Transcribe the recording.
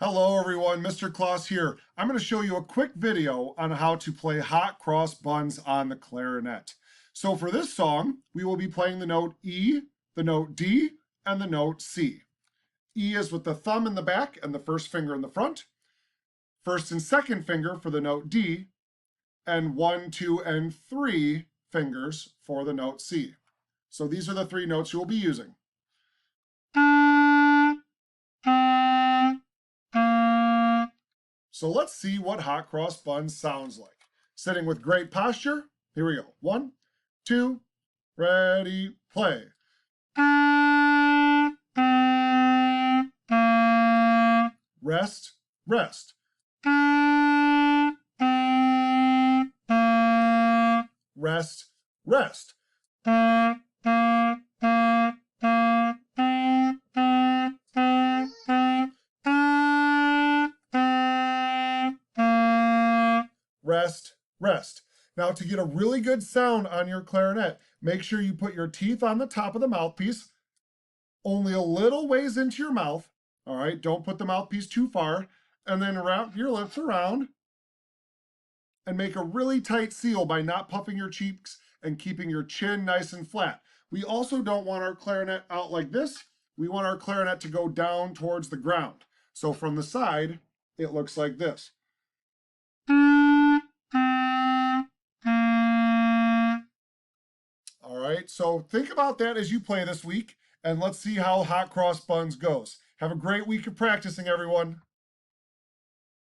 Hello everyone, Mr. Claus here. I'm going to show you a quick video on how to play hot cross buns on the clarinet. So for this song, we will be playing the note E, the note D, and the note C. E is with the thumb in the back and the first finger in the front. First and second finger for the note D, and 1, 2, and 3 fingers for the note C. So these are the three notes you will be using. So let's see what hot cross buns sounds like. Sitting with great posture. Here we go. 1, 2, ready, play. Rest, rest. Rest, rest. Rest, rest. Now to get a really good sound on your clarinet, make sure you put your teeth on the top of the mouthpiece, only a little ways into your mouth. All right, don't put the mouthpiece too far, and then wrap your lips around and make a really tight seal by not puffing your cheeks and keeping your chin nice and flat. We also don't want our clarinet out like this. We want our clarinet to go down towards the ground. So from the side, it looks like this. All right, so think about that as you play this week, and let's see how hot cross buns goes. Have a great week of practicing, everyone.